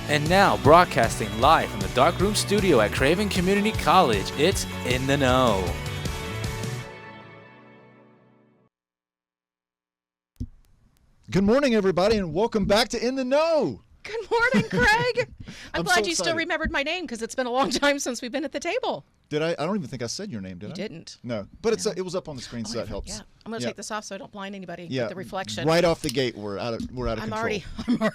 And now, broadcasting live from the Darkroom Studio at Craven Community College, it's In the Know. Good morning, everybody, and welcome back to In the Know. Good morning, Craig. I'm glad so you still excited. remembered my name because it's been a long time since we've been at the table. Did I? I don't even think I said your name, did I? You didn't. No, but No. It was up on the screen, so that helps. Yeah, I'm going to take this off so I don't blind anybody Yeah, with the reflection. right off the gate, we're out of I'm control. already.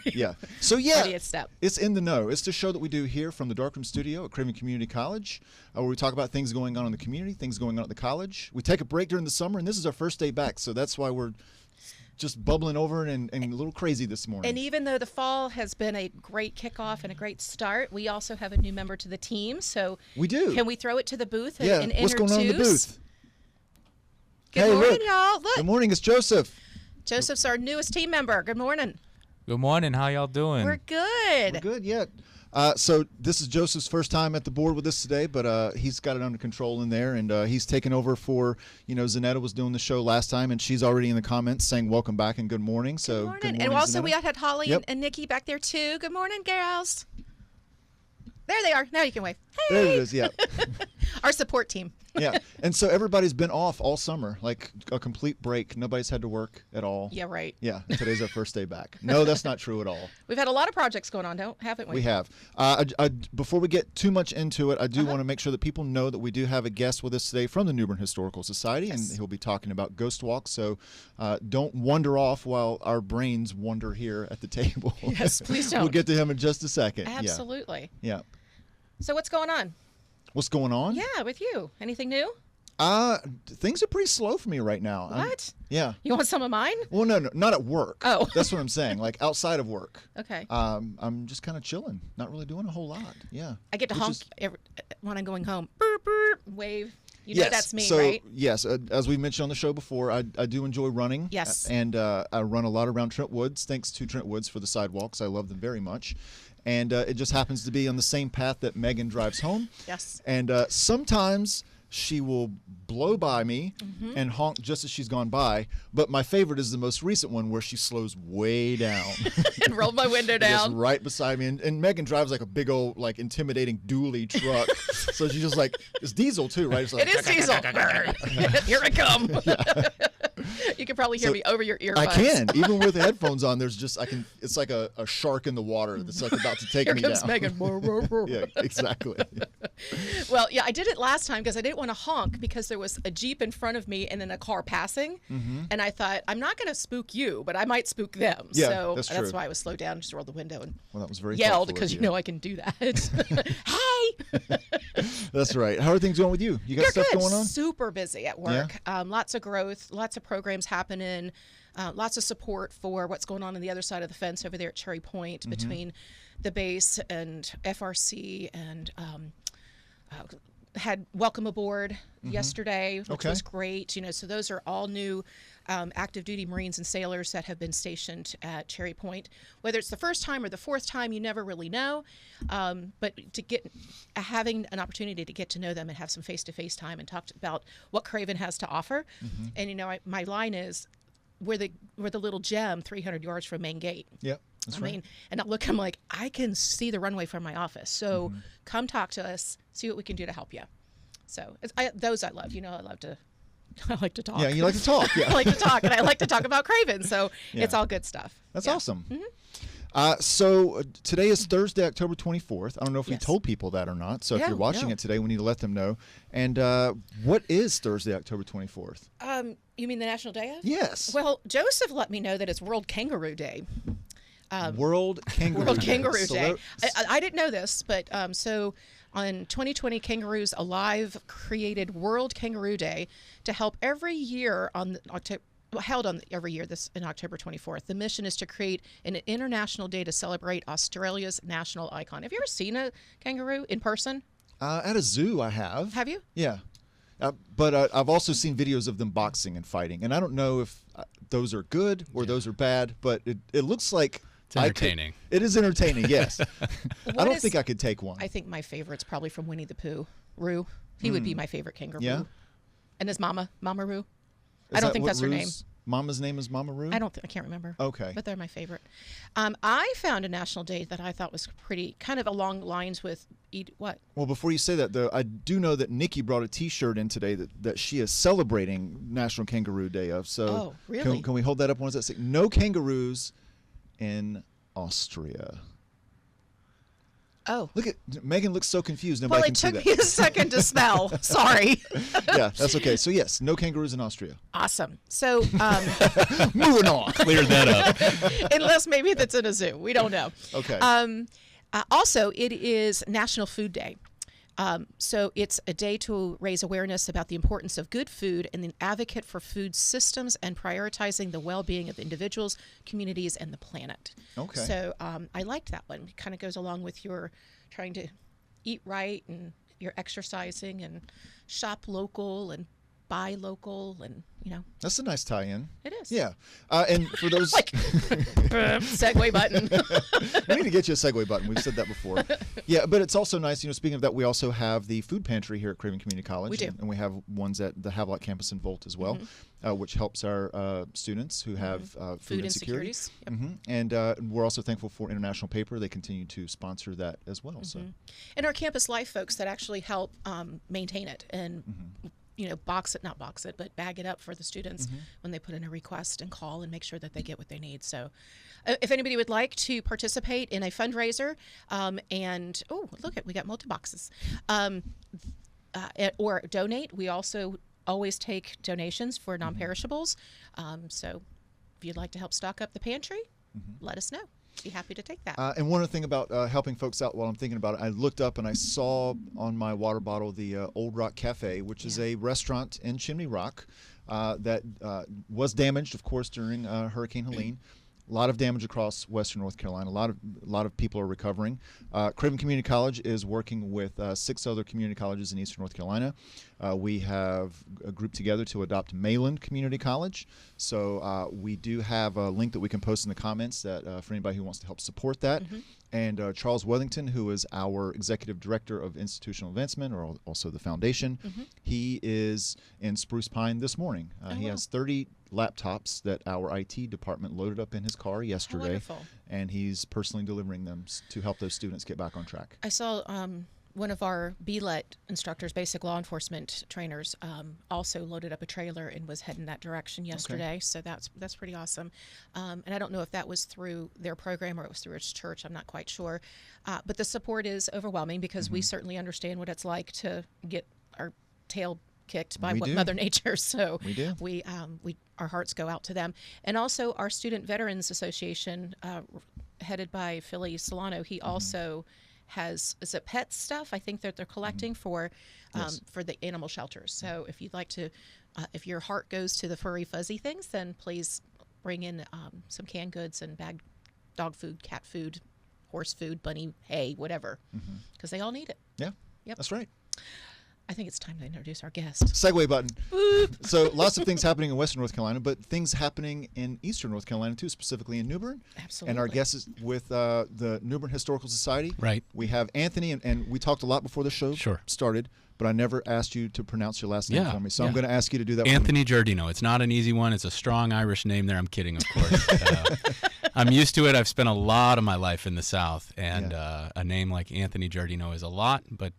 Yeah. So already a step. it's In the Know. It's the show that we do here from the Darkroom Studio at Craven Community College, where we talk about things going on in the community, things going on at the college. We take a break during the summer, and this is our first day back, so that's why we're just bubbling over and a little crazy this morning. And even though the fall has been a great kickoff and a great start, we also have a new member to the team. So we do. Can we throw it to the booth and, yeah. and What's going on in the booth? Good Hey, morning, look. y'all. Look, Good morning. It's Joseph. Joseph's our newest team member. Good morning. Good morning. How y'all doing? We're good. We're good, yeah. So this is Joseph's first time at the board with us today, but he's got it under control in there, and he's taken over for, Zanetta was doing the show last time, and she's already in the comments saying welcome back and good morning. So Good morning. Good morning, And also Zanetta. we had Holly Yep. and Nikki back there too. Good morning, girls. There they are. Now you can wave. Hey. There it is, yeah. Our support team. Yeah. And so everybody's been off all summer, like a complete break. Nobody's had to work at all. Yeah, right. Yeah, today's our first day back. No, that's not true at all. We've had a lot of projects going on, haven't we? We have. Before we get too much into it, I do want to make sure that people know that we do have a guest with us today from the Bern Historical Society, Yes. and he'll be talking about Ghostwalk. So don't wander off while our brains wander here at the table. Yes, please don't. We'll get to him in just a second. Absolutely. Yeah. So what's going on? What's going on? Yeah, with you. Anything new? Things are pretty slow for me right now. What? Yeah. You want some of mine? Well, no, not at work. Oh. That's what I'm saying. Like outside of work. Okay. I'm just kind of chilling, not really doing a whole lot. Yeah. I get to Which honk is- when I'm going home. Burp, burp, wave. You know yes. that's me, so, right? Yes, as we mentioned on the show before, I do enjoy running. Yes. And I run a lot around Trent Woods. Thanks to Trent Woods for the sidewalks. I love them very much. And it just happens to be on the same path that Megan drives home. Yes. And sometimes she will blow by me and honk just as she's gone by. But my favorite is the most recent one where she slows way down. And rolled my window Just down. right beside me. And Megan drives like a big old, like, intimidating dually truck. So she's just like, it's diesel too, right? It's like, It is diesel. Here I come. You can probably hear me over your earbuds. I can. Even with headphones on, it's like a shark in the water that's like about to take Here me comes down. Megan. Yeah, exactly. Well, yeah, I did it last time because I didn't want to honk because there was a Jeep in front of me and then a car passing. And I thought, I'm not going to spook you, but I might spook them. Yeah, so that's true. why I was slowed down, just rolled the window and Well, that was very yelled thoughtful of because you. you know I can do that. Hey! That's right. How are things going with you? You got They're stuff good. going on? Super busy at work. Lots of growth, lots of programs happening, lots of support for what's going on the other side of the fence over there at Cherry Point between the base and FRC and had welcome aboard yesterday, which Okay. was great. So those are all new active duty Marines and sailors that have been stationed at Cherry Point. Whether it's the first time or the fourth time, you never really know. But having an opportunity to get to know them and have some face-to-face time and talk about what Craven has to offer. And my line is, we're the little gem 300 yards from main gate. Yep. That's right. And I'm like, I can see the runway from my office. So come talk to us, see what we can do to help you. So those I love. I like to talk. Yeah, you like to talk. Yeah. I like to talk, and I like to talk about Craven. So it's all good stuff. That's Yeah. awesome. So today is Thursday, October 24th. I don't know if we Yes. told people that or not. So if Yeah, you're watching no. it today, we need to let them know. And what is Thursday, October 24th? You mean the National Day of? Yes. Well, Joseph let me know that it's World Kangaroo Day. World Kangaroo World Day. Kangaroo So Day. that- I didn't know this, but so on 2020, Kangaroos Alive created World Kangaroo Day to help every year on October. Held on every year this in October 24th. The mission is to create an international day to celebrate Australia's national icon. Have you ever seen a kangaroo in person? At a zoo, I have. Have you? Yeah. But I've also seen videos of them boxing and fighting. And I don't know if those are good or those are bad, but it looks like It's entertaining. It is entertaining, yes. I don't is- think I could take one. I think my favorite's probably from Winnie the Pooh. He would be my favorite kangaroo. Yeah? And his Mama Roo. Is I don't that think what that's her name. Rue's- Mama's name is Mama Roo? I can't remember. Okay. But they're my favorite. I found a national day that I thought was pretty, kind of along lines with what? Well, before you say that, though, I do know that Nikki brought a T-shirt in today that she is celebrating National Kangaroo Day of. So oh, really? Can we hold that up? What does that say? No kangaroos in Austria. Oh. Look at Megan looks so confused. Well, Nobody it can took see me that. a second to spell. Sorry. Yeah, that's okay. So yes, no kangaroos in Austria. Awesome. So Moving on. Cleared that up. unless maybe that's in a zoo. We don't know. Okay. Also, it is National Food Day. So it's a day to raise awareness about the importance of good food and an advocate for food systems and prioritizing the well-being of individuals, communities, and the planet. Okay. So I liked that one. It kind of goes along with your trying to eat right and your exercising and shop local and buy local and, That's a nice tie-in. It is. Yeah. And for those... Segue button. We need to get you a segue button. We've said that before. Yeah, but it's also nice, speaking of that, we also have the food pantry here at Craven Community College. We do. And we have ones at the Havelock campus in Volt as well, which helps our students who have food insecurity. insecurities. Yep. And we're also thankful for International Paper. They continue to sponsor that as well. So. And our campus life folks that actually help maintain it and but bag it up for the students when they put in a request and call and make sure that they get what they need. So if anybody would like to participate in a fundraiser we got multi-boxes or donate, we also always take donations for non-perishables. So if you'd like to help stock up the pantry, let us know. Be happy to take that. And one other thing about helping folks out while I'm thinking about it, I looked up and I saw on my water bottle the Old Rock Cafe, which is a restaurant in Chimney Rock that was damaged, of course, during Hurricane Helene. A lot of damage across Western North Carolina. A lot of people are recovering. Craven Community College is working with 6 other community colleges in Eastern North Carolina. We have a group together to adopt Mayland Community College. So we do have a link that we can post in the comments that for anybody who wants to help support that. And Charles Wethington, who is our Executive Director of Institutional Advancement, or also the Foundation, he is in Spruce Pine this morning. He has 30 laptops that our IT department loaded up in his car yesterday, and he's personally delivering them to help those students get back on track. I saw one of our BLET instructors, basic law enforcement trainers, also loaded up a trailer and was heading that direction yesterday. So that's pretty awesome. And I don't know if that was through their program or it was through its church. I'm not quite sure. But the support is overwhelming because we certainly understand what it's like to get our tail kicked by Mother Nature. So we our hearts go out to them. And also our Student Veterans Association, headed by Philly Solano, he also has, is it pet stuff? I think that they're collecting for the animal shelters. So if you'd like to, if your heart goes to the furry fuzzy things, then please bring in some canned goods and bagged dog food, cat food, horse food, bunny hay, whatever, because they all need it. Yeah, that's right. I think it's time to introduce our guest. Segue button. So lots of things happening in Western North Carolina, but things happening in Eastern North Carolina too, specifically in New Bern. Absolutely. And our guest is with the New Bern Historical Society. Right. We have Anthony, and we talked a lot before the show started, but I never asked you to pronounce your last name for me, so I'm going to ask you to do that. Anthony Giardino. It's not an easy one. It's a strong Irish name there. I'm kidding, of course. I'm used to it. I've spent a lot of my life in the South, and a name like Anthony Giardino is a lot, but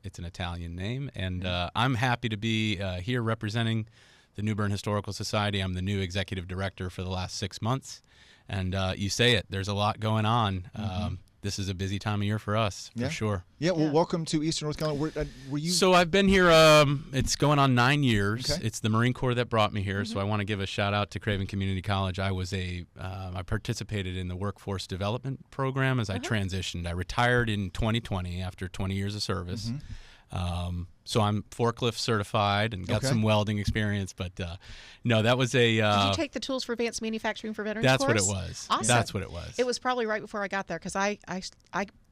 it's an Italian name. And I'm happy to be here representing the New Bern Historical Society. I'm the new executive director for the last 6 months. And you say it, there's a lot going on. This is a busy time of year for us, for sure. Yeah, well, welcome to Eastern North Carolina. Were you? So I've been here, it's going on 9 years. Okay. It's the Marine Corps that brought me here, so I want to give a shout out to Craven Community College. I participated in the workforce development program as I transitioned. I retired in 2020 after 20 years of service. So I'm forklift certified and got some welding experience, but no, that was a... Did you take the Tools for Advanced Manufacturing for Veterans That's course? what it was. Awesome. That's what it was. It was probably right before I got there because I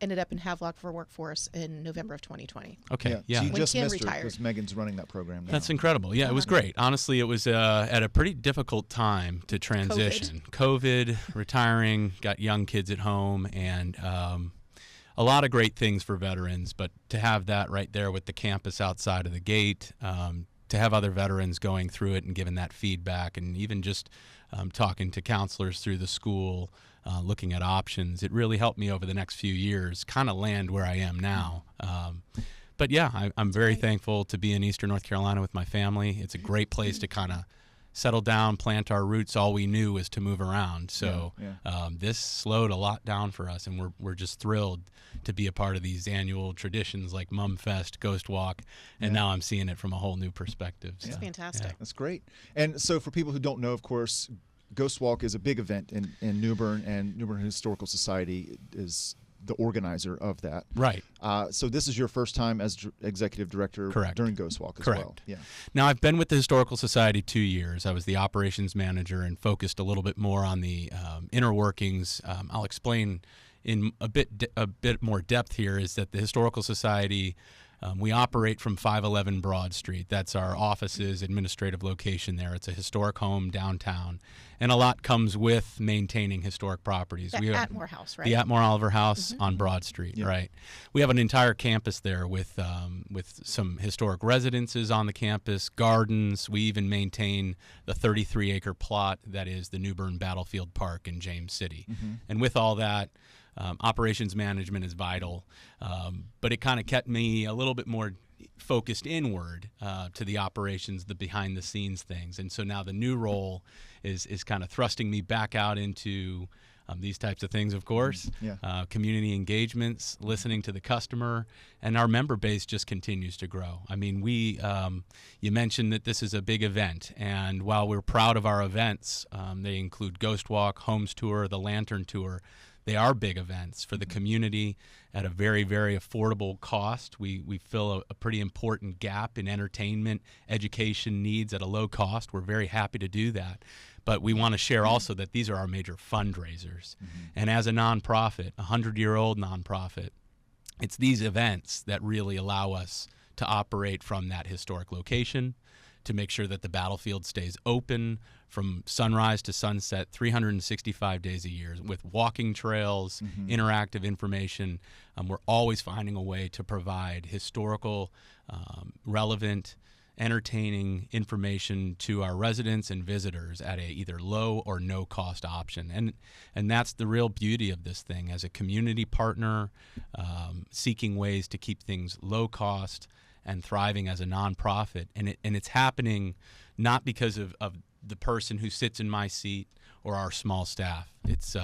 ended up in Havelock for workforce in November of 2020. Okay, yeah. So you When just Ken missed retired. her because Megan's running that program now. That's incredible. Yeah, it was great. Honestly, it was at a pretty difficult time to transition. COVID, retiring, got young kids at home, and... a lot of great things for veterans, but to have that right there with the campus outside of the gate, to have other veterans going through it and giving that feedback, and even just talking to counselors through the school, looking at options, it really helped me over the next few years kind of land where I am now. But yeah, I'm very thankful to be in Eastern North Carolina with my family. It's a great place to kind of settle down, plant our roots. All we knew was to move around. So this slowed a lot down for us, and we're just thrilled to be a part of these annual traditions like Mum Fest, Ghostwalk, and now I'm seeing it from a whole new perspective. So, It's fantastic. That's great. And so for people who don't know, of course, Ghostwalk is a big event in New Bern, and New Bern Historical Society is the organizer of that. Right. So this is your first time as executive director during Ghostwalk as well. Yeah. Now, I've been with the Historical Society 2 years. I was the operations manager and focused a little bit more on the inner workings. I'll explain in a bit more depth here is that the Historical Society, we operate from 511 Broad Street. That's our office's administrative location there. It's a historic home downtown. And a lot comes with maintaining historic properties. The Atmore House, right? The Atmore Oliver House on Broad Street, right. We have an entire campus there with some historic residences on the campus, gardens. We even maintain the 33-acre plot that is the New Bern Battlefield Park in James City. And with all that, operations management is vital, but it kind of kept me a little bit more focused inward to the operations, the behind-the-scenes things. And so now the new role is kind of thrusting me back out into these types of things, of course, community engagements, listening to the customer, and our member base just continues to grow. I mean, you mentioned that this is a big event, and while we're proud of our events, they include Ghostwalk, Homes Tour, the Lantern Tour. They are big events for the community at a very, very affordable cost. We fill a pretty important gap in entertainment, education needs at a low cost. We're very happy to do that. But we want to share also that these are our major fundraisers. And as a nonprofit, a 100-year-old nonprofit, it's these events that really allow us to operate from that historic location, to make sure that the battlefield stays open from sunrise to sunset 365 days a year with walking trails, interactive information. We're always finding a way to provide historical, relevant, entertaining information to our residents and visitors at a either low or no cost option. And that's the real beauty of this thing as a community partner, seeking ways to keep things low cost and thriving as a nonprofit. And it's happening not because of the person who sits in my seat or our small staff. It's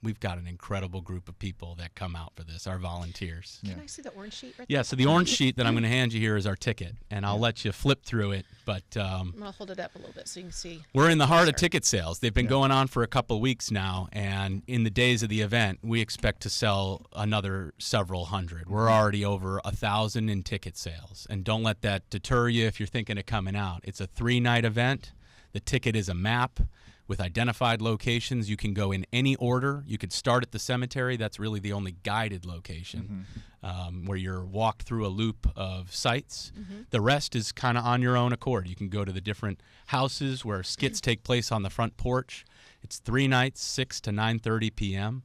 we've got an incredible group of people that come out for this, our volunteers. Can I see the orange sheet right there? Yeah, so the orange sheet that I'm going to hand you here is our ticket, and I'll let you flip through it. But I'm going to hold it up a little bit so you can see. We're in the heart of ticket sales. They've been going on for a couple of weeks now, and in the days of the event, we expect to sell another several hundred. We're already over 1,000 in ticket sales, and don't let that deter you if you're thinking of coming out. It's a 3-night event. The ticket is a map with identified locations. You can go in any order. You could start at the cemetery. That's really the only guided location where you're walked through a loop of sites. The rest is kind of on your own accord. You can go to the different houses where skits take place on the front porch. It's 3 nights, 6 to 9:30 p.m.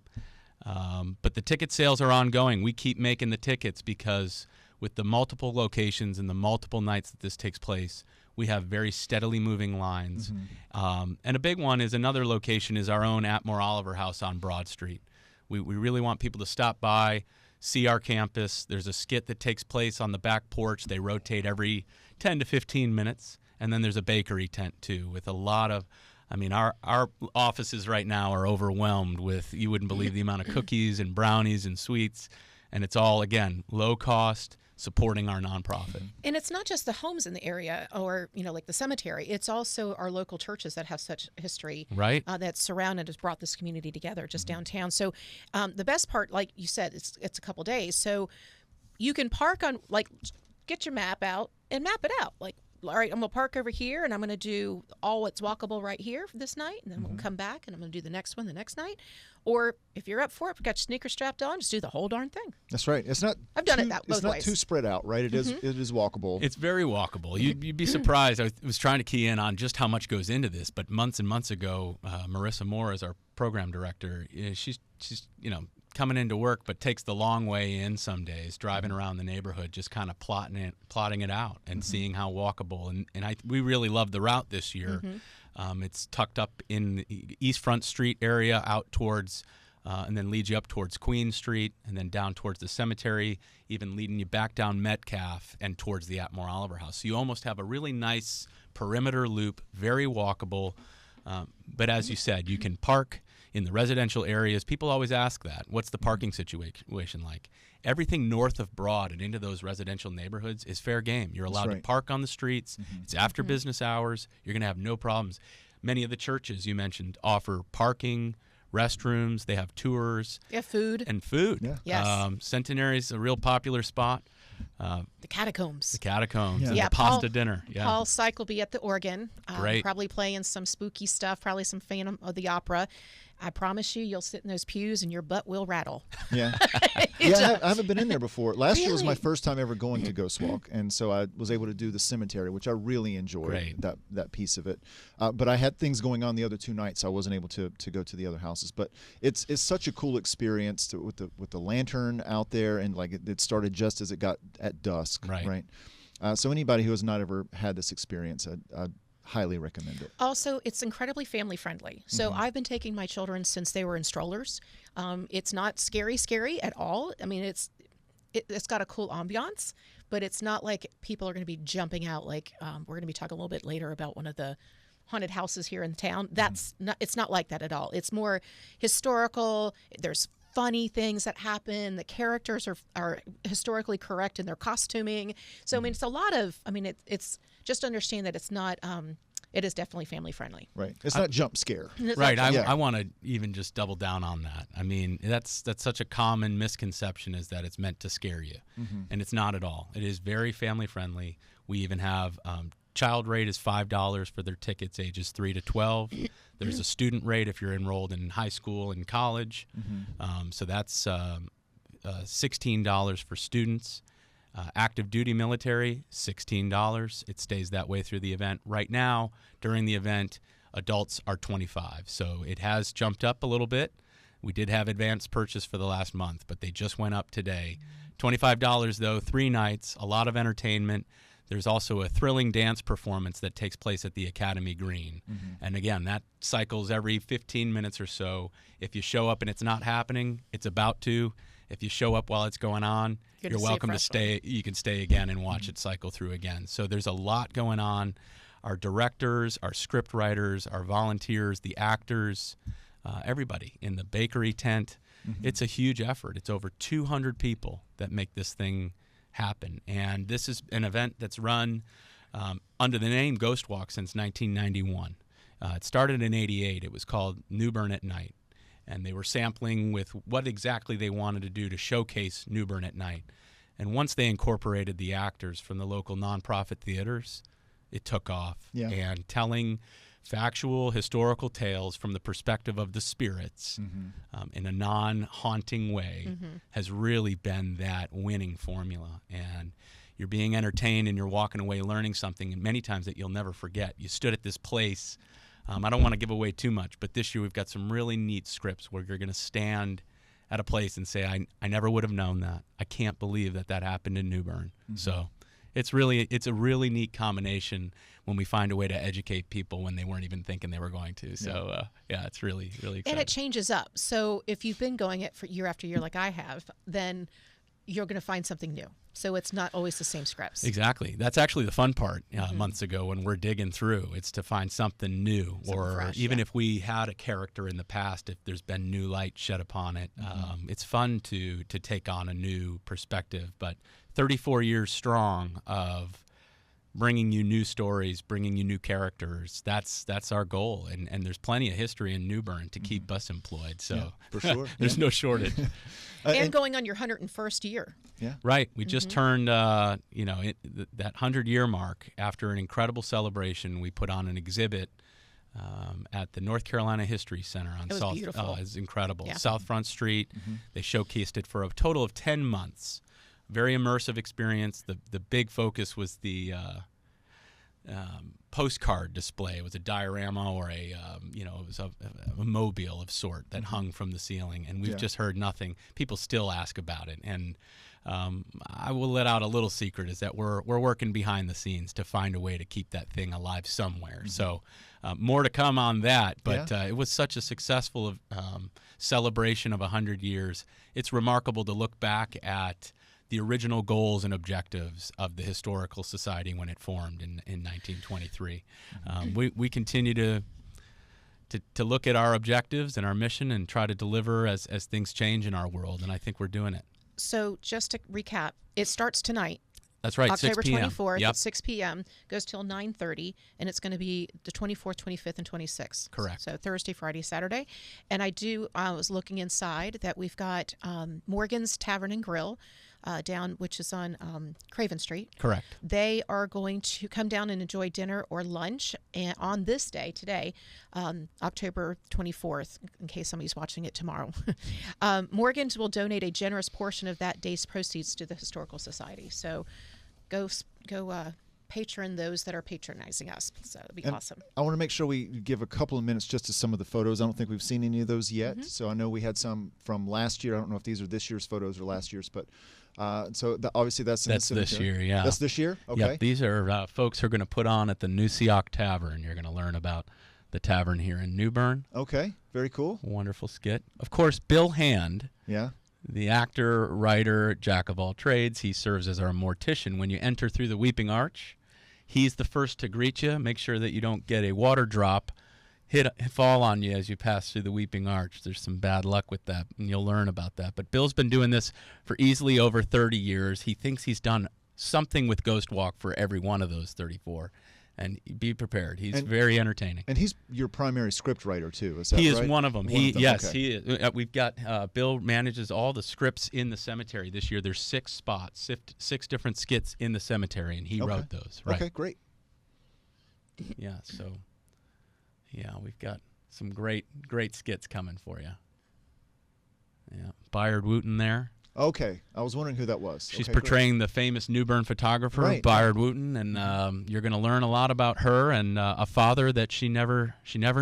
But the ticket sales are ongoing. We keep making the tickets because with the multiple locations and the multiple nights that this takes place, we have very steadily moving lines. And a big one is another location is our own Atmore Oliver House on Broad Street. We really want people to stop by, see our campus. There's a skit that takes place on the back porch. They rotate every 10 to 15 minutes. And then there's a bakery tent, too, with a lot of, I mean, our offices right now are overwhelmed with, you wouldn't believe the amount of cookies and brownies and sweets. And it's all, again, low cost, supporting our nonprofit. And it's not just the homes in the area or, like the cemetery. It's also our local churches that have such history that surround and has brought this community together just downtown. So the best part, like you said, it's a couple days. So you can park on, get your map out and map it out. All right, I'm going to park over here, and I'm going to do all what's walkable right here for this night, and then we'll come back, and I'm going to do the next one the next night. Or if you're up for it, got your sneakers strapped on, just do the whole darn thing. That's right. It's not. I've done it both ways. It's not too spread out, right? It is walkable. It's very walkable. You'd be surprised. I was trying to key in on just how much goes into this, but months and months ago, Marissa Moore is our program director. She's coming into work, but takes the long way in some days, driving around the neighborhood, just kind of plotting it out and seeing how walkable. And we really love the route this year. It's tucked up in the East Front Street area out towards, and then leads you up towards Queen Street and then down towards the cemetery, even leading you back down Metcalf and towards the Atmore Oliver House. So you almost have a really nice perimeter loop, very walkable. But as you said, you can park in the residential areas. People always ask that. What's the parking situation like? Everything north of Broad and into those residential neighborhoods is fair game. You're allowed to park on the streets. It's after business hours. You're going to have no problems. Many of the churches you mentioned offer parking, restrooms. They have tours. Yeah, food. And food. Yeah. Yes. Centenary's a real popular spot. The catacombs. The catacombs. Yeah. And Yeah, the pasta dinner. Yeah. Paul Syke will be at the organ, Great. probably playing some spooky stuff, probably some Phantom of the Opera. I promise you'll sit in those pews and your butt will rattle. Yeah. Yeah, I haven't been in there before. Last year was my Really? first time ever going to Ghostwalk, and so I was able to do the cemetery, which I really enjoyed, Great. that piece of it. But I had things going on the other 2 nights, so I wasn't able to go to the other houses. But it's such a cool experience with the lantern out there, and like it started just as it got at dusk, Right. So anybody who has not ever had this experience, I highly recommend it. Also, it's incredibly family friendly. So I've been taking my children since they were in strollers. It's not scary at all. I mean, it's got a cool ambiance, but it's not like people are going to be jumping out. Like we're going to be talking a little bit later about one of the haunted houses here in town. It's not like that at all. It's more historical. There's funny things that happen. The characters are historically correct in their costuming. So I mean, it's a lot of. I mean, it's just understand that it's not. It is definitely family friendly. Right. It's not jump scare. Right. Yeah. I want to even just double down on that. I mean, that's such a common misconception, is that it's meant to scare you. And it's not at all. It is very family friendly. We even have child rate is $5 for their tickets ages 3 to 12. There's a student rate if you're enrolled in high school and college. So that's $16 for students. Active duty military, $16. It stays that way through the event. Right now, during the event, adults are $25. So it has jumped up a little bit. We did have advanced purchase for the last month, but they just went up today. $25 though, 3 nights, a lot of entertainment. There's also a thrilling dance performance that takes place at the Academy Green. And again, that cycles every 15 minutes or so. If you show up and it's not happening, it's about to. If you show up while it's going on, you're welcome to stay. You can stay again and watch it cycle through again. So there's a lot going on. Our directors, our script writers, our volunteers, the actors, everybody in the bakery tent. It's a huge effort. It's over 200 people that make this thing happen. And this is an event that's run under the name Ghostwalk since 1991. It started in '88. It was called New Bern at Night. And they were sampling with what exactly they wanted to do to showcase New Bern at Night. And once they incorporated the actors from the local nonprofit theaters, it took off. Yeah. And telling factual historical tales from the perspective of the spirits in a non-haunting way has really been that winning formula. And you're being entertained and you're walking away learning something, and many times that you'll never forget. You stood at this place. I don't want to give away too much, but this year we've got some really neat scripts where you're going to stand at a place and say, I never would have known that. I can't believe that happened in New Bern. So it's a really neat combination when we find a way to educate people when they weren't even thinking they were going to. So yeah, it's really, really exciting. And it changes up. So if you've been going it for year after year like I have, then you're going to find something new. So it's not always the same scripts. Exactly. That's actually the fun part months ago when we're digging through. It's to find something new, Something or fresh, even if we had a character in the past, if there's been new light shed upon it. It's fun to take on a new perspective. But 34 years strong of bringing you new stories, bringing you new characters, that's our goal. And there's plenty of history in New Bern to keep us employed. So for sure. there's no shortage. And going on your 101st year. Yeah. Right. We just turned, that 100-year mark after an incredible celebration. We put on an exhibit at the North Carolina History Center on It was South. beautiful. Oh, it was incredible. Yeah. South Front Street. They showcased it for a total of 10 months. Very immersive experience. The big focus was the postcard display. It was a diorama or it was a mobile of sort that hung from the ceiling, and we've just heard nothing. People still ask about it, and I will let out a little secret is that we're working behind the scenes to find a way to keep that thing alive somewhere. So more to come on that, but it was such a successful celebration of 100 years. It's remarkable to look back at the original goals and objectives of the Historical Society when it formed in 1923. We continue to look at our objectives and our mission and try to deliver as things change in our world, and I think we're doing it. So just to recap, it starts tonight. That's right, October 6 p.m. 24th Yep. at 6 p.m. Goes till 9:30, and it's going to be the 24th, 25th, and 26th. Correct. So Thursday, Friday, Saturday. And I was looking inside that we've got Morgan's Tavern and Grill down, which is on Craven Street. Correct. They are going to come down and enjoy dinner or lunch and on this day, today, October 24th, in case somebody's watching it tomorrow. Morgan's will donate a generous portion of that day's proceeds to the Historical Society. So go patron those that are patronizing us. So it'll be awesome. I want to make sure we give a couple of minutes just to some of the photos. I don't think we've seen any of those yet. So I know we had some from last year. I don't know if these are this year's photos or last year's, but obviously that's in the cemetery. This year, yeah. That's this year? Okay. Yep, these are folks who are going to put on at the Nusiak Tavern. You're going to learn about the tavern here in New Bern. Okay, very cool. Wonderful skit. Of course, Bill Hand. Yeah. The actor, writer, jack of all trades. He serves as our mortician. When you enter through the Weeping Arch, he's the first to greet you. Make sure that you don't get a water drop fall on you as you pass through the Weeping Arch. There's some bad luck with that, and you'll learn about that. But Bill's been doing this for easily over 30 years. He thinks he's done something with Ghostwalk for every one of those 34. And be prepared. He's very entertaining. And he's your primary script writer too. Is that he right? is one of them. Okay. He is. We've got Bill manages all the scripts in the cemetery this year. There's 6 spots, 6 different skits in the cemetery, and he wrote those. Right. Okay, great. Yeah. So, we've got some great skits coming for you. Yeah, Bayard Wooten there. Okay, I was wondering who that was. She's okay, portraying the famous New Bern photographer, Bayard Wooten, and you're going to learn a lot about her and a father that she never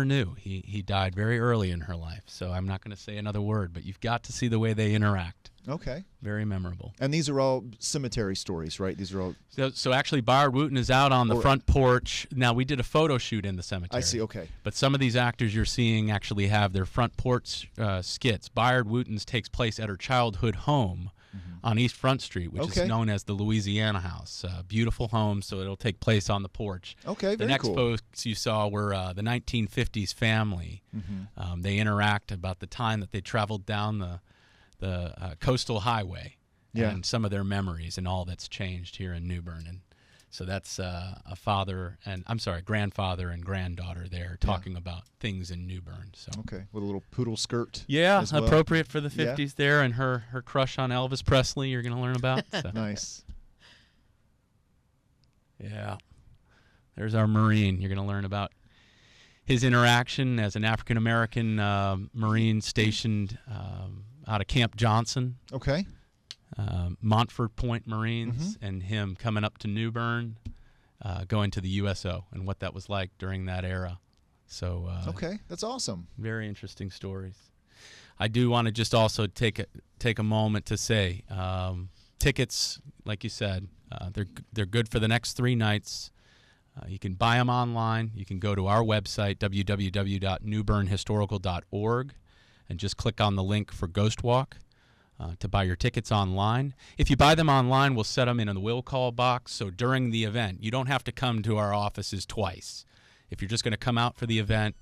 knew. He died very early in her life, so I'm not going to say another word, but you've got to see the way they interact. Okay. Very memorable. And these are all cemetery stories, right? These are all... So actually, Bayard Wooten is out on the front porch. Now, we did a photo shoot in the cemetery. I see, okay. But some of these actors you're seeing actually have their front porch skits. Bayard Wooten's takes place at her childhood home on East Front Street, which is known as the Louisiana House. Beautiful home, so it'll take place on the porch. Okay, very cool. The next folks you saw were the 1950s family. They interact about the time that they traveled down the coastal highway and some of their memories and all that's changed here in New Bern. And so that's a grandfather and granddaughter there talking about things in New Bern. So okay, with a little poodle skirt. Yeah, as well. Appropriate for the 50s there, and her crush on Elvis Presley you're going to learn about. So. Nice. Yeah. There's our Marine. You're going to learn about his interaction as an African-American Marine stationed out of Camp Johnson. Okay. Montford Point Marines, and him coming up to New Bern, going to the USO, and what that was like during that era. So okay, that's awesome. Very interesting stories. I do want to just also take a moment to say, tickets, like you said, they're good for the next 3 nights. You can buy them online. You can go to our website, www.newbernhistorical.org, and just click on the link for Ghostwalk to buy your tickets online. If you buy them online, we'll set them in the will call box. So during the event, you don't have to come to our offices twice. If you're just going to come out for the event,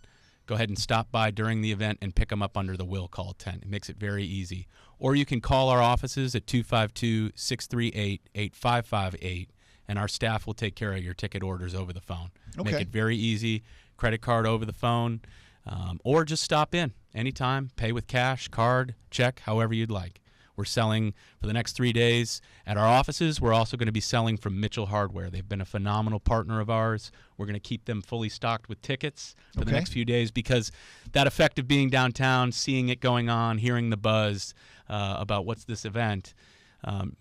go ahead and stop by during the event and pick them up under the will call tent. It makes it very easy. Or you can call our offices at 252-638-8558, and our staff will take care of your ticket orders over the phone. Okay. Make it very easy. Credit card over the phone, or just stop in anytime. Pay with cash, card, check, however you'd like. We're selling for the next 3 days at our offices. We're also going to be selling from Mitchell Hardware. They've been a phenomenal partner of ours. We're going to keep them fully stocked with tickets for the next few days, because that effect of being downtown, seeing it going on, hearing the buzz about what's this event,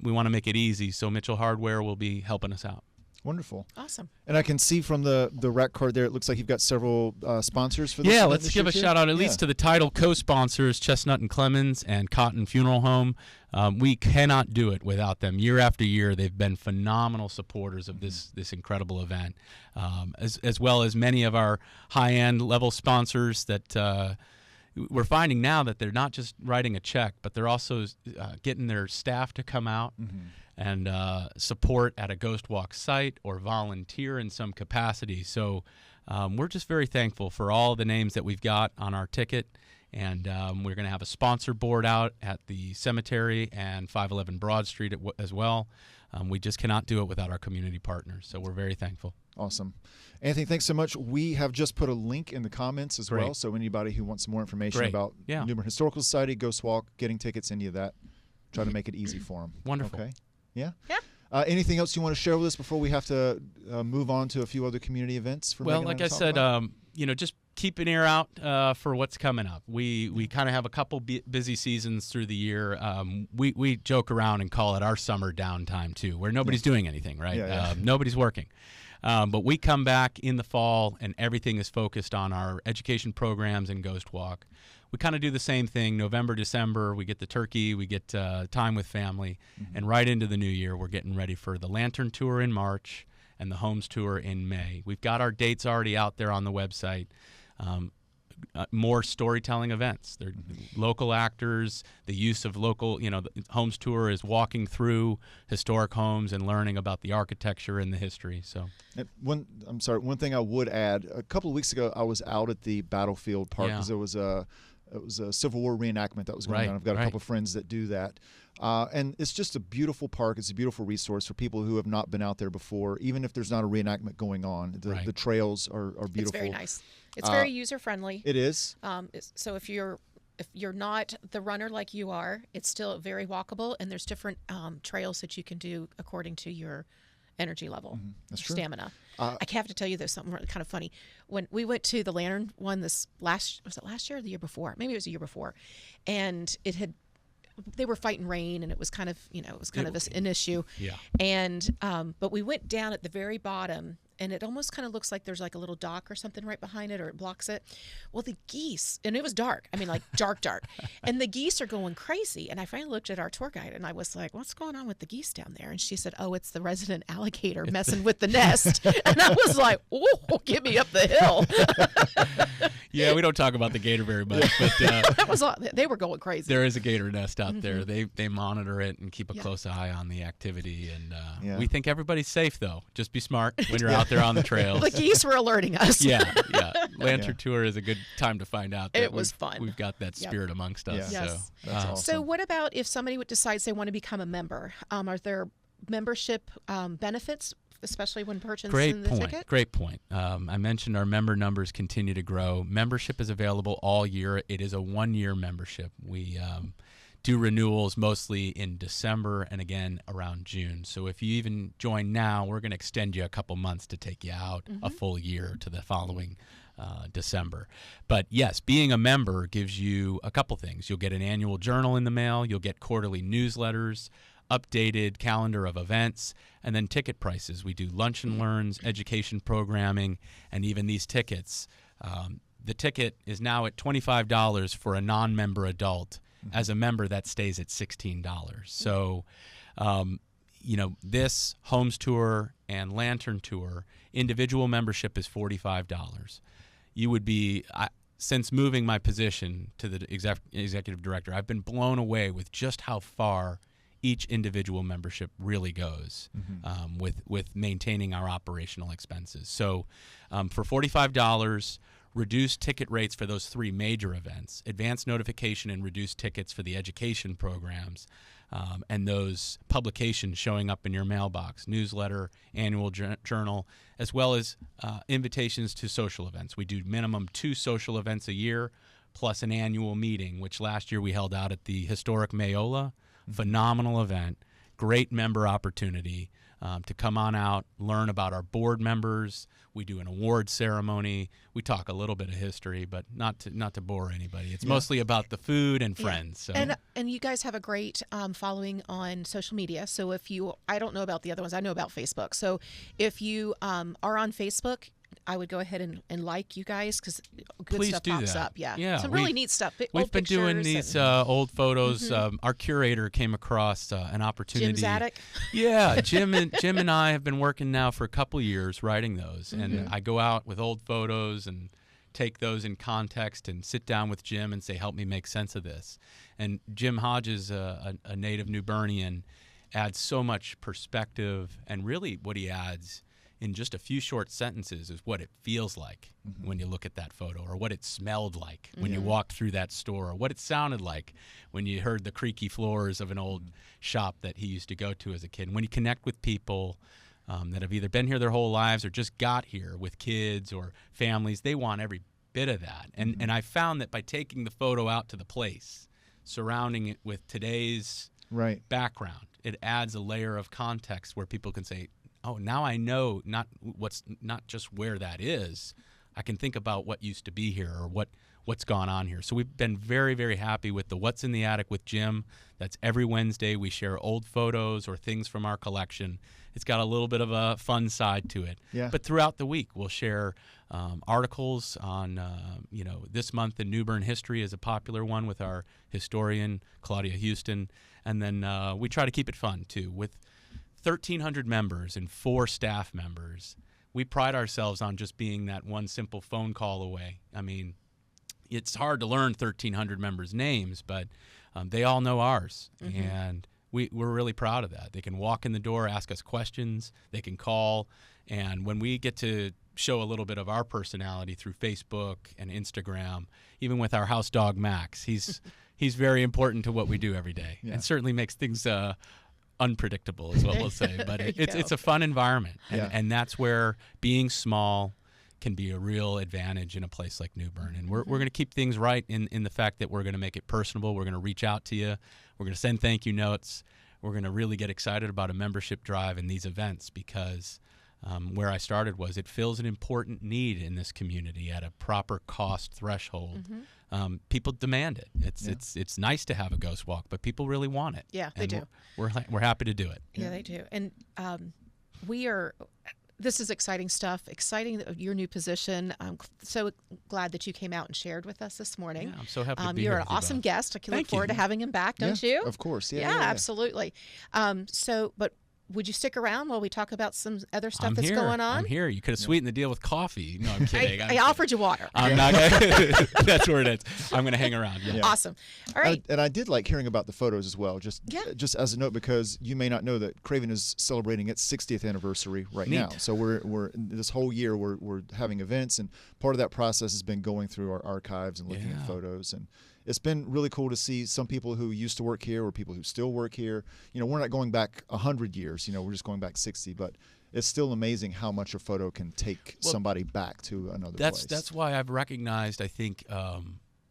we want to make it easy. So Mitchell Hardware will be helping us out. Wonderful. Awesome. And I can see from the rack card there, it looks like you've got several sponsors for this. Yeah, event let's this give year a too. shout out at least to the title co-sponsors, Chestnut and Clemens and Cotton Funeral Home. We cannot do it without them. Year after year, they've been phenomenal supporters of this incredible event, as well as many of our high-end level sponsors that we're finding now that they're not just writing a check, but they're also getting their staff to come out and support at a Ghostwalk site or volunteer in some capacity. So we're just very thankful for all the names that we've got on our ticket. And we're going to have a sponsor board out at the cemetery and 511 Broad Street as well. We just cannot do it without our community partners. So we're very thankful. Awesome. Anthony, thanks so much. We have just put a link in the comments as well. So anybody who wants more information about New Bern Historical Society, Ghostwalk, getting tickets, any of that, try to make it easy for them. Wonderful. Okay. Yeah? Yeah. Anything else you want to share with us before we have to move on to a few other community events? For Well, Megan like and I to talk said, about? just keep an ear out for what's coming up. We kind of have a couple busy seasons through the year. We joke around and call it our summer downtime too, where nobody's doing anything, right? Yeah. Nobody's working. But we come back in the fall and everything is focused on our education programs and Ghostwalk. We kind of do the same thing. November, December, we get the turkey, we get time with family, and right into the new year, we're getting ready for the Lantern Tour in March and the Homes Tour in May. We've got our dates already out there on the website. More storytelling events. They're local actors, the use of local, the Homes Tour is walking through historic homes and learning about the architecture and the history. So, one thing I would add, a couple of weeks ago, I was out at the Battlefield Park because it was a Civil War reenactment that was going on. I've got a couple of friends that do that. And it's just a beautiful park. It's a beautiful resource for people who have not been out there before, even if there's not a reenactment going on. The trails are beautiful. It's very nice. It's very user-friendly. It is. So if you're not the runner like you are, it's still very walkable, and there's different trails that you can do according to your energy level, That's true. stamina. I have to tell you, there's something really kind of funny. When we went to the Lantern one was it last year or the year before? Maybe it was the year before, and they were fighting rain, and it was kind of an issue. Yeah. And but we went down at the very bottom, and it almost kind of looks like there's like a little dock or something right behind it, or it blocks it. Well, the geese, and it was dark. I mean, like dark, and the geese are going crazy. And I finally looked at our tour guide, and I was like, "What's going on with the geese down there?" And she said, "Oh, it's the resident alligator messing with the nest." And I was like, "Oh, get me up the hill." Yeah, we don't talk about the gator very much, but they were going crazy. there is a gator nest out there. They monitor it and keep a close eye on the activity. And we think everybody's safe, though. Just be smart when you're out there on the trails. The geese were alerting us. Yeah. Lantern Tour is a good time to find out that it was fun. We've got that spirit amongst us. Yeah. Yes. So, That's awesome. So what about if somebody decides they want to become a member? Are there membership benefits, especially when purchasing the ticket? Great point. I mentioned our member numbers continue to grow. Membership is available all year. It is a one-year membership. We do renewals mostly in December and again around June. So if you even join now, we're going to extend you a couple months to take you out a full year to the following December. But yes, being a member gives you a couple things. You'll get an annual journal in the mail. You'll get quarterly newsletters, updated calendar of events, and then ticket prices. We do lunch and learns, education programming, and even these tickets. The ticket is now at $25 for a non-member adult. As a member, that stays at $16. So, this Homes Tour and Lantern Tour, individual membership is $45. You would be, since moving my position to the executive director, I've been blown away with just how far each individual membership really goes with maintaining our operational expenses. So for $45, reduced ticket rates for those three major events, advance notification and reduced tickets for the education programs, and those publications showing up in your mailbox, newsletter, annual journal, as well as invitations to social events. We do minimum 2 social events a year, plus an annual meeting, which last year we held out at the historic Mayola. Phenomenal event, great member opportunity. to come on out, learn about our board members. We do an award ceremony. We talk a little bit of history, but not to bore anybody. It's mostly about the food and friends. So. And you guys have a great following on social media. So if you, I don't know about the other ones, I know about Facebook. So if you are on Facebook, I would go ahead and like you guys, because good Please stuff do pops that. up. Yeah, Yeah, some really neat stuff. We've been doing these old photos. Our curator came across an opportunity. Jim's attic. Yeah, Jim and I have been working now for a couple years writing those, and I go out with old photos and take those in context and sit down with Jim and say, help me make sense of this. And Jim Hodges, a native New Bernian, adds so much perspective, and really what he adds in just a few short sentences is what it feels like when you look at that photo, or what it smelled like when you walked through that store, or what it sounded like when you heard the creaky floors of an old shop that he used to go to as a kid. And when you connect with people that have either been here their whole lives or just got here with kids or families, they want every bit of that. And I found that by taking the photo out to the place, surrounding it with today's background, it adds a layer of context where people can say, oh, now I know not just where that is. I can think about what used to be here, or what's gone on here. So we've been very, very happy with the What's in the Attic with Jim. That's every Wednesday. We share old photos or things from our collection. It's got a little bit of a fun side to it. Yeah. But throughout the week, we'll share articles on, this month in New Bern history is a popular one with our historian, Claudia Houston. And then we try to keep it fun, too, with 1,300 members and 4 staff members. We pride ourselves on just being that one simple phone call away. I mean, it's hard to learn 1,300 members' names, but they all know ours, and we're really proud of that. They can walk in the door, ask us questions, they can call, and when we get to show a little bit of our personality through Facebook and Instagram, even with our house dog Max, he's very important to what we do every day, and certainly makes things unpredictable is what we'll say, but it's a fun environment, and that's where being small can be a real advantage in a place like New Bern. And we're going to keep things right in the fact that we're going to make it personable. We're going to reach out to you. We're going to send thank you notes. We're going to really get excited about a membership drive in these events, because where I started was it fills an important need in this community at a proper cost threshold. People demand it. It's nice to have a ghost walk, but people really want it. Yeah, they do. We're happy to do it. Yeah, they do. And this is exciting stuff. Exciting, your new position. I'm so glad that you came out and shared with us this morning. Yeah, I'm so happy to be here. You're an with you awesome both. guest. I can look forward to having him back, don't you? Of course. Yeah, absolutely. But would you stick around while we talk about some other stuff that's going on? I'm here. You could have sweetened the deal with coffee. No, I'm kidding. I offered you water. I'm not gonna, that's where it is. I'm going to hang around. Yeah. Awesome. All right. And I did like hearing about the photos as well, just as a note, because you may not know that Craven is celebrating its 60th anniversary right now. So we're this whole year we're having events, and part of that process has been going through our archives and looking at photos, and it's been really cool to see some people who used to work here or people who still work here. We're not going back 100 years, we're just going back 60, but it's still amazing how much a photo can take somebody back to another place. That's why I've recognized, I think,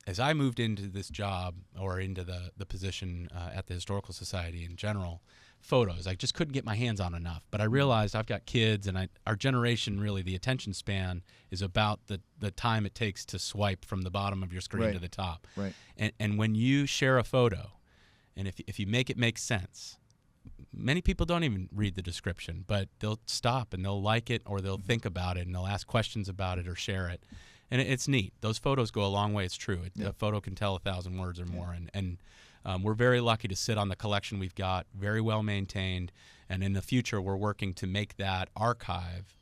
as I moved into this job, or into the position at the Historical Society in general, photos, I just couldn't get my hands on enough. But I realized I've got kids, and our generation, really, the attention span is about the time it takes to swipe from the bottom of your screen to the top. Right. And when you share a photo, and if you make it make sense, many people don't even read the description, but they'll stop and they'll like it, or they'll think about it, and they'll ask questions about it or share it. And it's neat. Those photos go a long way. It's true. A photo can tell 1,000 words or more. And we're very lucky to sit on the collection we've got, very well maintained. And in the future, we're working to make that archive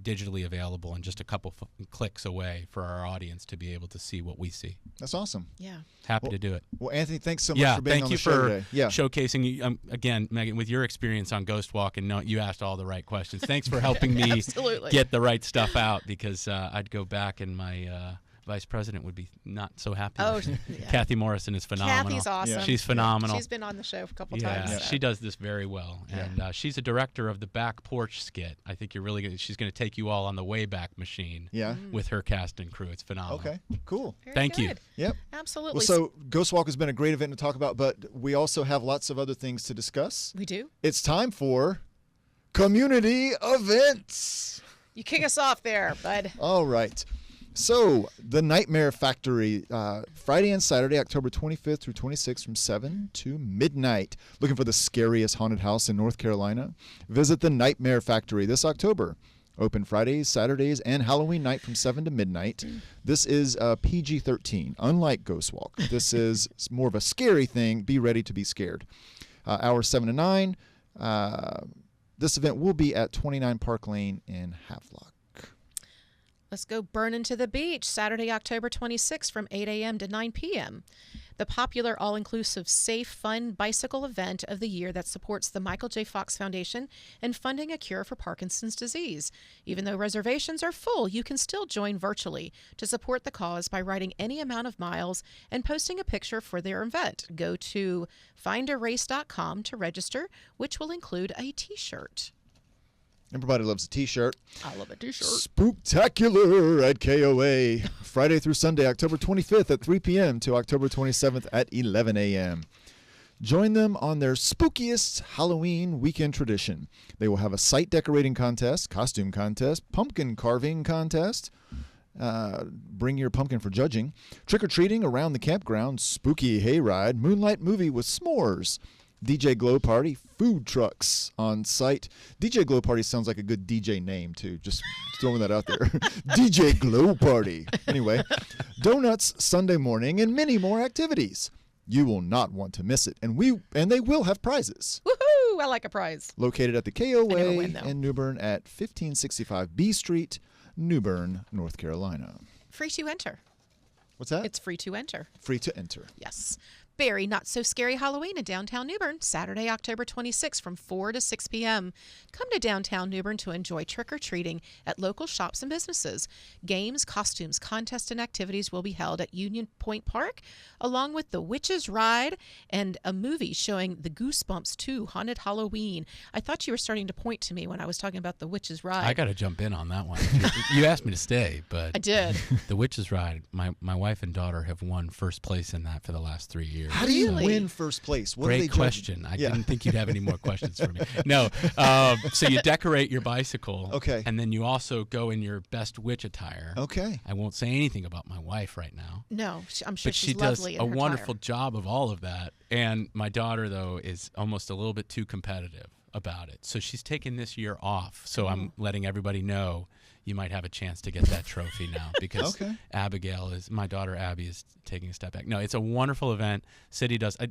digitally available and just a couple clicks away for our audience to be able to see what we see. That's awesome. Yeah. Happy to do it. Well, Anthony, thanks so much for being on the show today. Yeah, thank you for showcasing, again, Megan, with your experience on Ghostwalk, and you asked all the right questions. Thanks for helping me get the right stuff out, because I'd go back and my vice president would be not so happy. Kathy Morrison is phenomenal. Kathy's awesome. Yeah. She's phenomenal. She's been on the show a couple times. Yeah, she does this very well. And she's a director of the Back Porch skit. I think you're really she's going to take you all on the Wayback Machine with her cast and crew. It's phenomenal. Okay, cool. Thank you. Yep. Absolutely. Well, so Ghostwalk has been a great event to talk about, but we also have lots of other things to discuss. We do. It's time for community events. You kick us off there, bud. All right. So, the Nightmare Factory, Friday and Saturday, October 25th through 26th from 7 to midnight. Looking for the scariest haunted house in North Carolina? Visit the Nightmare Factory this October. Open Fridays, Saturdays, and Halloween night from 7 to midnight. This is PG-13, unlike Ghostwalk. This is more of a scary thing. Be ready to be scared. Hours 7 to 9. This event will be at 29 Park Lane in Havelock. Let's go burning to the beach Saturday, October 26th from 8 a.m. to 9 p.m. The popular all-inclusive safe, fun bicycle event of the year that supports the Michael J. Fox Foundation and funding a cure for Parkinson's disease. Even though reservations are full, you can still join virtually to support the cause by writing any amount of miles and posting a picture for their event. Go to findarace.com to register, which will include a t-shirt. Everybody loves a t-shirt. I love a t-shirt. Spooktacular at KOA. Friday through Sunday, October 25th at 3 p.m. to October 27th at 11 a.m. Join them on their spookiest Halloween weekend tradition. They will have a site decorating contest, costume contest, pumpkin carving contest. Bring your pumpkin for judging. Trick-or-treating around the campground, spooky hayride, moonlight movie with s'mores. DJ Glow Party, food trucks on site. DJ Glow Party sounds like a good DJ name, too. Just throwing that out there. DJ Glow Party. Anyway, donuts Sunday morning and many more activities. You will not want to miss it. And they will have prizes. Woohoo! I like a prize. Located at the KOA in New Bern at 1565 B Street, New Bern, North Carolina. Free to enter. What's that? It's free to enter. Free to enter. Yes. Very Not So Scary Halloween in downtown New Bern, Saturday, October 26th from 4 to 6 p.m. Come to downtown New Bern to enjoy trick-or-treating at local shops and businesses. Games, costumes, contests, and activities will be held at Union Point Park, along with the Witches Ride and a movie showing the Goosebumps 2 Haunted Halloween. I thought you were starting to point to me when I was talking about the Witches Ride. I got to jump in on that one. You asked me to stay, but I did. The Witches Ride, my wife and daughter have won first place in that for the last 3 years. How do you Really? win first place? What Great are they question. I didn't think you'd have any more questions for me. No. So you decorate your bicycle. Okay. And then you also go in your best witch attire. Okay. I won't say anything about my wife right now. No, I'm sure But she's she does lovely in a her wonderful attire. job of all of that. And my daughter, though, is almost a little bit too competitive about it. So she's taken this year off. So I'm letting everybody know you might have a chance to get that trophy now because my daughter Abby is taking a step back. No, it's a wonderful event. City does. I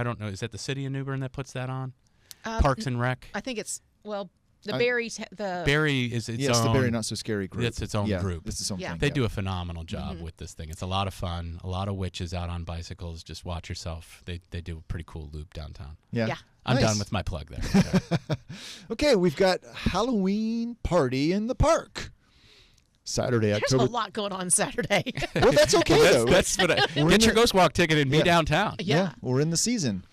don't know. Is that the city of New Bern that puts that on? Parks and Rec? I think it's, the Barry is its Yes, own. the Very Not So Scary group. It's its own group. It's its own thing. They do a phenomenal job with this thing. It's a lot of fun. A lot of witches out on bicycles. Just watch yourself. They do a pretty cool loop downtown. Yeah. I'm Nice. done with my plug there. Okay, we've got Halloween party in the park. Saturday, There's October. a lot going on Saturday. Well, that's okay though. That's what We're in get your the- Ghostwalk ticket and be Yeah. downtown. Yeah. We're in the season.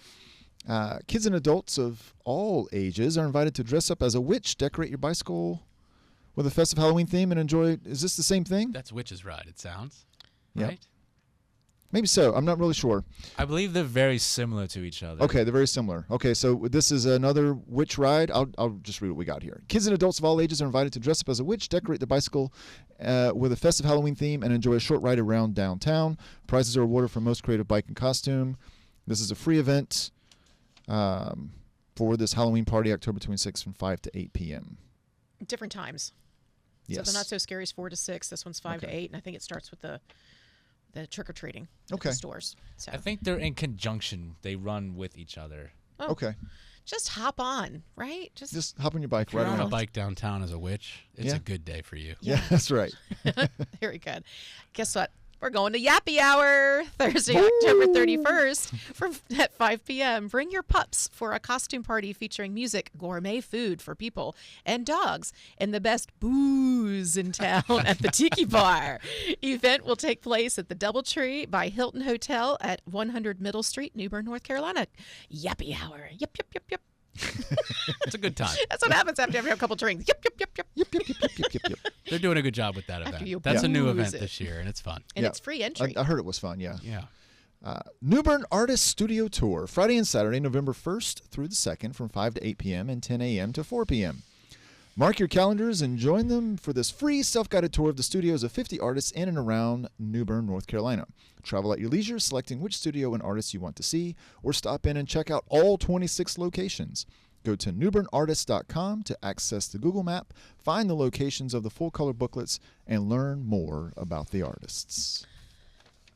Kids and adults of all ages are invited to dress up as a witch, decorate your bicycle with a festive Halloween theme, and enjoy. Is this the same thing? That's Witch's Ride, it sounds. Yep. Right? Maybe so. I'm not really sure. I believe they're very similar to each other. Okay, they're very similar. Okay, so this is another witch ride. I'll just read what we got here. Kids and adults of all ages are invited to dress up as a witch, decorate the bicycle with a festive Halloween theme, and enjoy a short ride around downtown. Prizes are awarded for most creative bike and costume. This is a free event for this Halloween party, October 26th from 5 to 8 p.m. Different times. Yes. So the Not So Scary is 4 to 6. This one's 5 to 8, and I think it starts with the trick-or-treating at Okay. the stores. So I think they're in conjunction. They run with each other. Okay. just hop on, right? Just hop on your bike If you're right on a around. bike downtown as a witch, it's Yeah. a good day for you. Yeah, that's right. Very good. Guess what? We're going to Yappy Hour Thursday, October 31st at 5 p.m. Bring your pups for a costume party featuring music, gourmet food for people and dogs, and the best booze in town at the Tiki Bar. Event will take place at the Doubletree by Hilton Hotel at 100 Middle Street, New Bern, North Carolina. Yappy Hour. Yep, yep, yep, yep. It's a good time. That's what happens after you have a couple drinks. Yep, yep, yep, yep. Yep, yep, yep, yep, yep, yep, yep. They're doing a good job with that After event. you That's a new booze event it. this year, and it's fun. And Yeah. it's free entry. I heard it was fun, yeah. Yeah. New Bern Artist Studio Tour, Friday and Saturday, November 1st through the 2nd from 5 to 8 p.m. and 10 a.m. to 4 p.m. Mark your calendars and join them for this free self-guided tour of the studios of 50 artists in and around New Bern, North Carolina. Travel at your leisure, selecting which studio and artist you want to see, or stop in and check out all 26 locations. Go to newbernartist.com to access the Google map, find the locations of the full-color booklets, and learn more about the artists.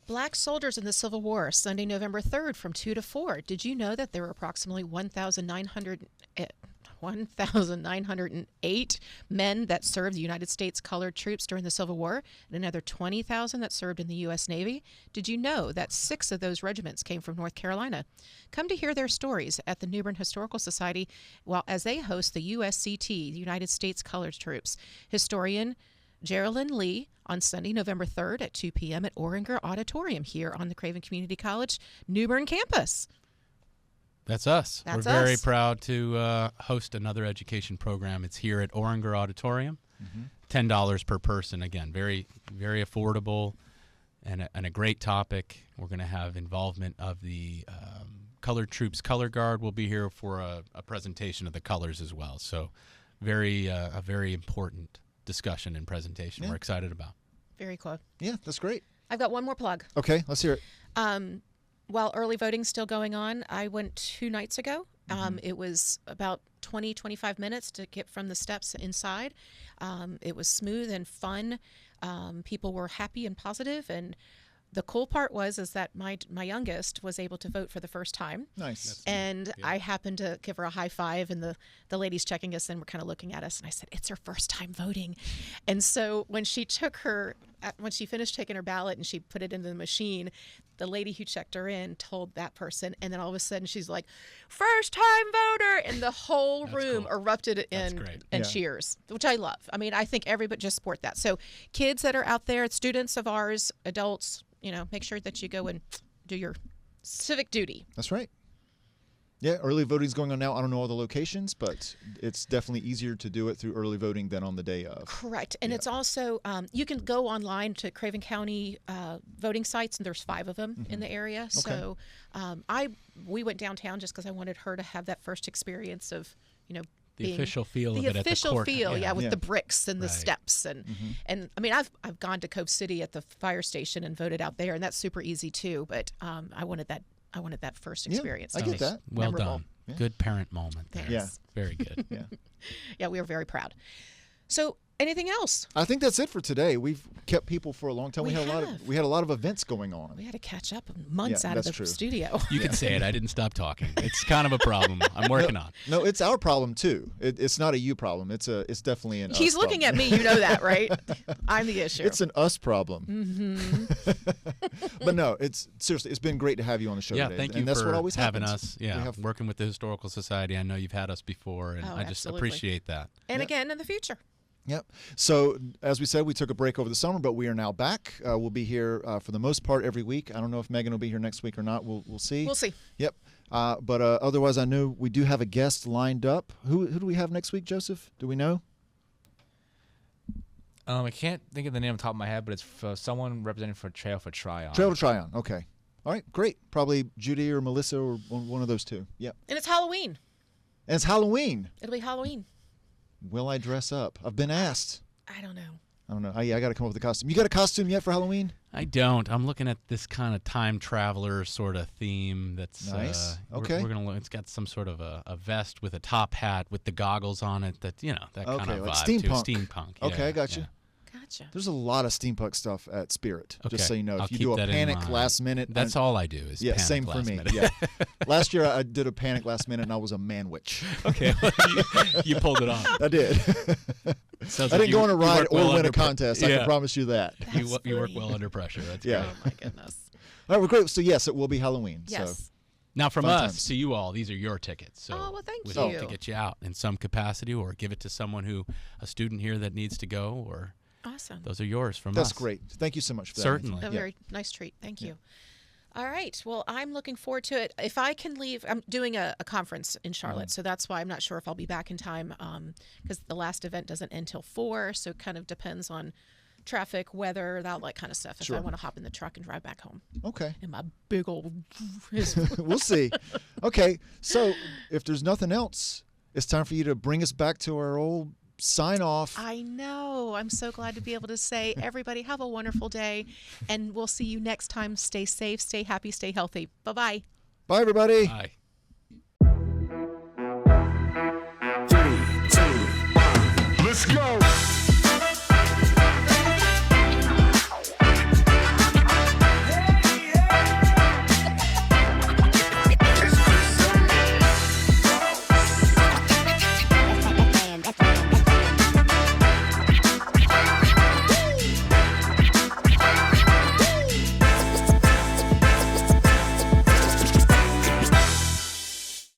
Black soldiers in the Civil War, Sunday, November 3rd from 2 to 4. Did you know that there were approximately 1,908 men that served the United States colored troops during the Civil War and another 20,000 that served in the U.S. Navy? Did you know that 6 of those regiments came from North Carolina? Come to hear their stories at the Bern Historical Society as they host the USCT, the United States Colored Troops. Historian Geraldine Lee on Sunday, November 3rd at 2 p.m. at Oringer Auditorium here on the Craven Community College New Bern campus. That's us. That's We're very us. proud to host another education program. It's here at Oringer Auditorium. $10 per person. Again, very, very affordable and a great topic. We're going to have involvement of the Colored Troops Color Guard will be here for a presentation of the colors as well. So a very important discussion and presentation we're excited about. Very cool. Yeah, that's great. I've got one more plug. Okay, let's hear it. While early voting's still going on, I went 2 nights ago. It was about 20, 25 minutes to get from the steps inside. It was smooth and fun. People were happy and positive, and the cool part is that my youngest was able to vote for the first time. Nice. And I happened to give her a high five, and the ladies checking us in were kind of looking at us, and I said, "It's her first time voting." And so when she finished taking her ballot and she put it into the machine, the lady who checked her in told that person, and then all of a sudden she's like, "First time voter," and the whole room erupted in cheers, which I love. I mean, I think everybody just support that. So kids that are out there, students of ours, adults, make sure that you go and do your civic duty. That's right. Yeah, early voting's going on now. I don't know all the locations, but it's definitely easier to do it through early voting than on the day of. Correct. And it's also, you can go online to Craven County voting sites, and there's 5 of them in the area. So we went downtown just because I wanted her to have that first experience of, The official feel of it at the official court. feel, with the bricks and the steps. And I mean, I've gone to Cove City at the fire station and voted out there, and that's super easy too. But I wanted that first experience. I get that. Well memorable. done. Yeah. Good parent moment there. Thanks. Yeah. Very good. Yeah, we were very proud. So, anything else? I think that's it for today. We've kept people for a long time. We had a lot of events going on. We had to catch up months out of that's the true. studio. You can say it. I didn't stop talking. It's kind of a problem. I'm working on. No, it's our problem too. It's not a you problem. It's definitely an He's us looking problem. at me. You know that, right? I'm the issue. It's an us problem. But no, it's been great to have you on the show Yeah, today. thank you and that's for what always having happens. us. Yeah, working with the Historical Society. I know you've had us before, and I just absolutely. appreciate that. And again, in the future. Yep. So, as we said, we took a break over the summer, but we are now back. We'll be here for the most part every week. I don't know if Megan will be here next week or not. We'll see. We'll see. Yep. But otherwise, I know we do have a guest lined up. Who do we have next week, Joseph? Do we know? I can't think of the name on top of my head, but it's for someone representing for Trail for Tryon. Trail to Tryon. Okay. All right. Great. Probably Judy or Melissa or one of those two. Yep. And it's Halloween. And it's Halloween. It'll be Halloween. Will I dress up? I've been asked. I don't know. I don't know. I got to come up with a costume. You got a costume yet for Halloween? I don't. I'm looking at this kind of time traveler sort of theme. That's nice. Okay. We're gonna look. It's got some sort of a vest with a top hat with the goggles on it. That that kind of like vibe steampunk. too. Steampunk. Okay, Yeah, I got you. Gotcha. There's a lot of steampunk stuff at Spirit. Okay. Just so you know, I'll if you keep do a that in panic mind. last minute, That's all I do is yeah, panic same for last me. minute. Yeah. Last year I did a panic last minute, and I was a man witch. Okay, you pulled it off. I did. Sounds I like didn't go on a you ride work well or win under a contest. I yeah. can promise you that. You work funny. well under pressure. That's Yeah. great. Oh, my goodness. All right, well, great. So yes, it will be Halloween. Yes. So Now, from Fun us times. to you all, these are your tickets. So Oh, well, thank we'd you. hope to get you out in some capacity, or give it to someone a student here that needs to go, or Awesome. those are yours from that's us. great. Thank you so much for that. Certainly. A Yeah. very nice treat. Thank you. All right. Well, I'm looking forward to it. If I can leave, I'm doing a conference in Charlotte, so that's why I'm not sure if I'll be back in time because the last event doesn't end till 4, so it kind of depends on traffic, weather, all that kind of stuff. If Sure. I want to hop in the truck and drive back home Okay. in my big old. We'll see. Okay, so if there's nothing else, it's time for you to bring us back to our old sign off. I know. I'm so glad to be able to say, everybody, have a wonderful day, and we'll see you next time. Stay safe, stay happy, stay healthy. Bye-bye. Bye, everybody. Bye. 3, 2, 1. Let's go.